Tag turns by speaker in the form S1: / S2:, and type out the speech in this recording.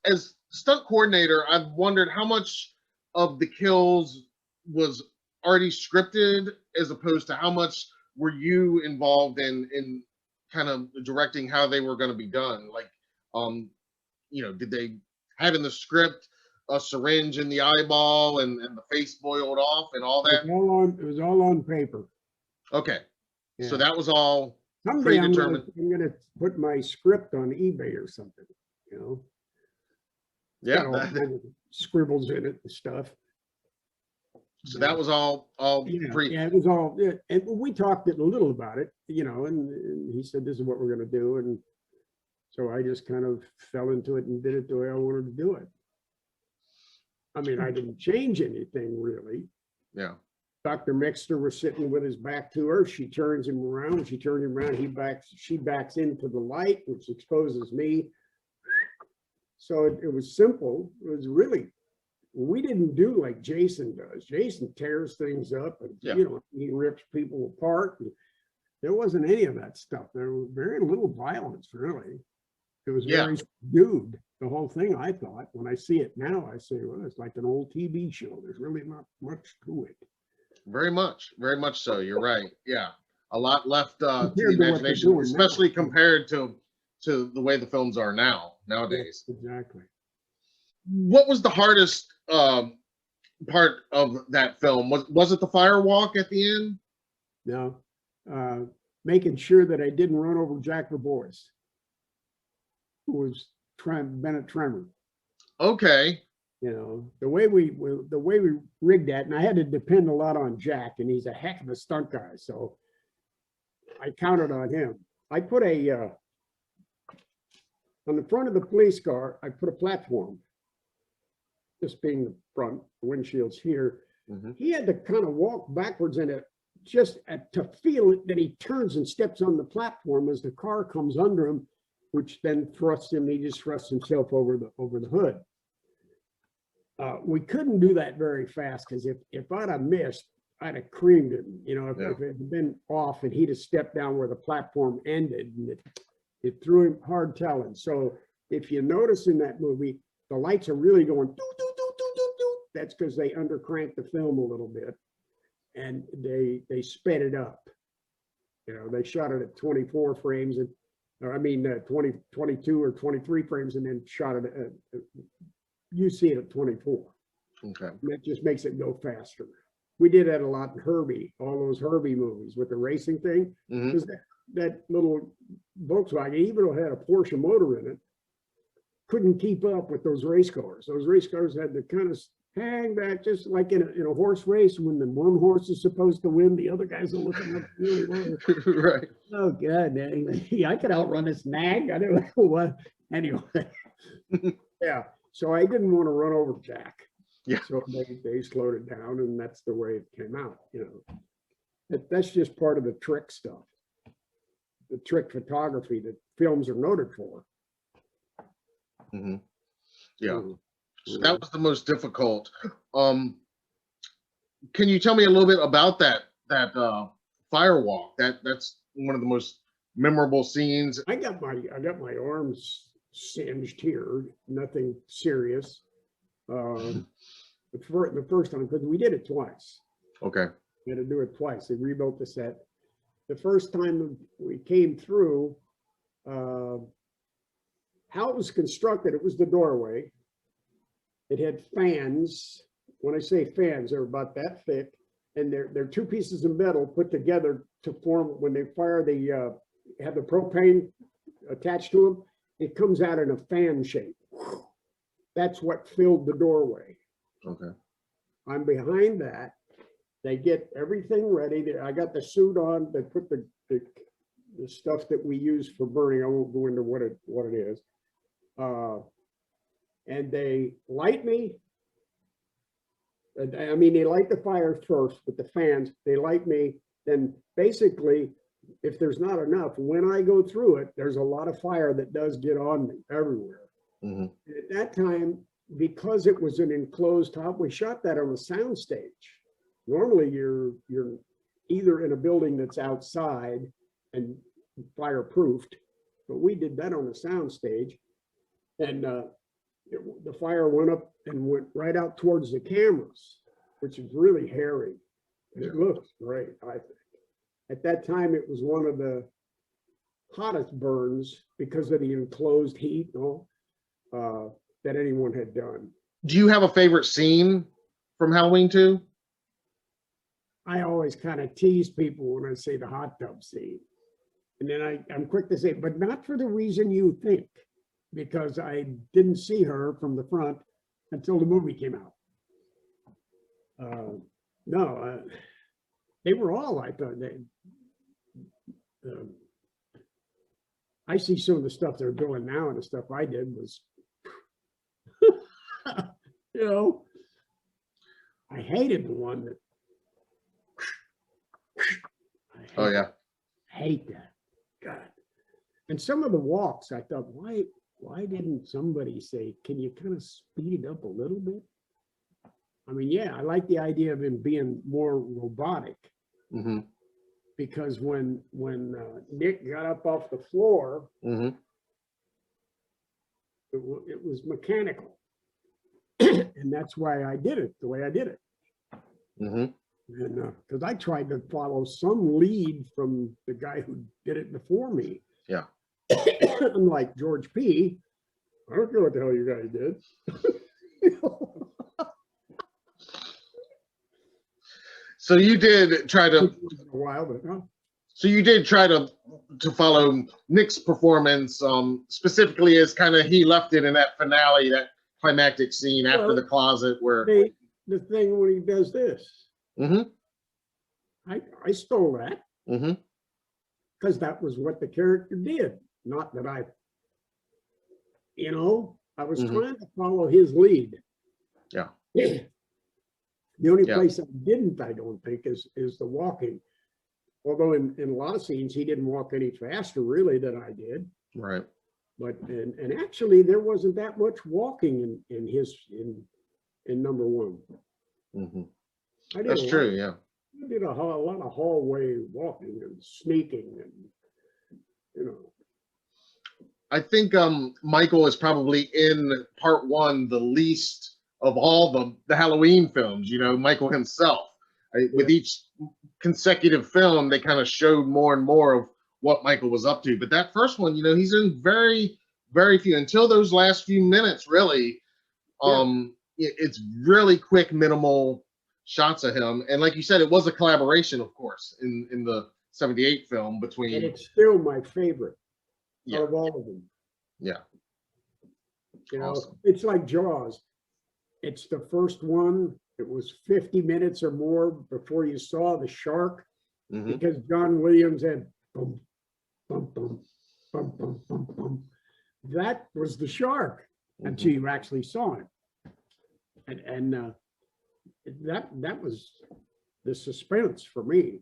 S1: as stunt coordinator, I've wondered how much of the kills was already scripted as opposed to how much were you involved in kind of directing how they were going to be done. Like, did they have in the script a syringe in the eyeball and the face boiled off and all that?
S2: It was all on paper.
S1: Okay.
S2: Yeah.
S1: So that was all
S2: someday
S1: predetermined.
S2: I'm gonna put my script on eBay or something,
S1: Yeah.
S2: Got all kinds of scribbles in it and stuff.
S1: So that was all
S2: yeah, it was all, and we talked a little about it, and he said, this is what we're going to do. And so I just kind of fell into it and did it the way I wanted to do it. I mean, I didn't change anything really.
S1: Yeah.
S2: Dr. Mixter was sitting with his back to her. She turns him around. When she turns him around, she backs into the light, which exposes me. So it was simple. It was really, we didn't do like Jason does. Jason tears things up and, he rips people apart. And there wasn't any of that stuff. There was very little violence, really. It was very subdued, the whole thing, I thought. When I see it now, I say, well, it's like an old TV show. There's really not much to it.
S1: Very much so. You're right. Yeah. A lot left to the imagination, especially compared to the way the films are nowadays.
S2: Yes, exactly.
S1: What was the hardest part of that film? Was it the fire walk at the end?
S2: No. Making sure that I didn't run over Jack Verbois, who was Bennett Tremor.
S1: Okay.
S2: The way we rigged that, and I had to depend a lot on Jack, and he's a heck of a stunt guy, so I counted on him. I put on the front of the police car, I put a platform, this being the front, the windshield's here.
S1: Mm-hmm.
S2: He had to kind of walk backwards in it just to feel it, that he turns and steps on the platform as the car comes under him, which then thrusts him. He just thrusts himself over the hood. We couldn't do that very fast, because if I'd have missed, I'd have creamed him. If it had been off and he'd have stepped down where the platform ended, and it threw him hard telling. So if you notice in that movie, the lights are really going doo, doo, doo, doo, doo, doo. That's because they undercranked the film a little bit, and they sped it up. They shot it at 24 frames, 20, 22 or 23 frames, and then shot it at, you see it at 24.
S1: Okay.
S2: And that just makes it go faster. We did that a lot in Herbie, all those Herbie movies with the racing thing. Because that little Volkswagen, even though it had a Porsche motor in it, couldn't keep up with those race cars. Those race cars had to kind of hang back, just like in a horse race, when the one horse is supposed to win, the other guys are looking up really low.
S1: Right.
S2: Oh God, I could outrun this nag. I don't know what. Anyway, yeah. So I didn't want to run over Jack.
S1: Yeah.
S2: So they slowed it down, and that's the way it came out. That's just part of the trick stuff, the trick photography that films are noted for.
S1: Mm-hmm. Yeah. So that was the most difficult. Can you tell me a little bit about that firewalk? That's one of the most memorable scenes.
S2: I got my arms singed here. Nothing serious. The first time, because we did it twice.
S1: Okay.
S2: We had to do it twice. They rebuilt the set. The first time we came through, how it was constructed, it was the doorway. It had fans. When I say fans, they're about that thick, and they're two pieces of metal put together to form, when they fire, they have the propane attached to them. It comes out in a fan shape. That's what filled the doorway.
S1: Okay.
S2: I'm behind that. They get everything ready. I got the suit on. They put the stuff that we use for burning. I won't go into what it is. And they light me. I mean, they light the fire first, but the fans, they light me. Then basically, if there's not enough, when I go through it, there's a lot of fire that does get on me everywhere.
S1: Mm-hmm.
S2: At that time, because it was an enclosed top, we shot that on a sound stage. Normally, you're either in a building that's outside and fireproofed, but we did that on a sound stage. And the fire went up and went right out towards the cameras, which is really hairy. And it looks great, I think. At that time, it was one of the hottest burns because of the enclosed heat and all that anyone had done.
S1: Do you have a favorite scene from Halloween 2?
S2: I always kind of tease people when I say the hot tub scene. And then I'm quick to say, but not for the reason you think, because I didn't see her from the front until the movie came out. No, they were all, I thought, I see some of the stuff they're doing now, and the stuff I did was, you know, I hated the one that,
S1: Oh yeah.
S2: hate that. God. And some of the walks, I thought, why didn't somebody say, can you kind of speed it up a little bit? I mean, yeah, I like the idea of him being more robotic.
S1: Mm-hmm.
S2: Because when Nick got up off the floor,
S1: Mm-hmm.
S2: it was mechanical. And that's why I did it the way I did it.
S1: Mm-hmm.
S2: And because I tried to follow some lead from the guy who did it before me.
S1: Yeah.
S2: Unlike George P. I don't care what the hell you guys did.
S1: So you did try to
S2: A while, but
S1: So you did try to follow Nick's performance, specifically as kind of he left it in that finale, that climactic scene after the closet where
S2: the thing when he does this.
S1: Mm-hmm.
S2: I stole that
S1: Mm-hmm.
S2: because that was what the character did. Not that I was
S1: Mhm.
S2: trying to follow his lead.
S1: Yeah.
S2: The only
S1: Yeah.
S2: place I didn't, I don't think, is the walking. Although in a lot of scenes he didn't walk any faster really than I did.
S1: Right.
S2: But and actually there wasn't that much walking in number one.
S1: Mm-hmm.
S2: I did
S1: That's
S2: a lot-
S1: true. Yeah.
S2: I did a lot of hallway walking and sneaking and
S1: I think Michael is probably in part one the least of all the Halloween films. Michael himself. With each consecutive film, they kind of showed more and more of what Michael was up to. But that first one, he's in very, very few until those last few minutes. Really, it's really quick, minimal shots of him. And like you said, it was a collaboration, of course, in the '78 film between.
S2: and it's still my favorite
S1: Yeah.
S2: out of all of them.
S1: Yeah. Awesome.
S2: It's like Jaws. It's the first one. It was 50 minutes or more before you saw the shark,
S1: Mm-hmm.
S2: because John Williams had boom, boom, boom, boom, boom, boom, boom. That was the shark until you actually saw it. And that was the suspense for me.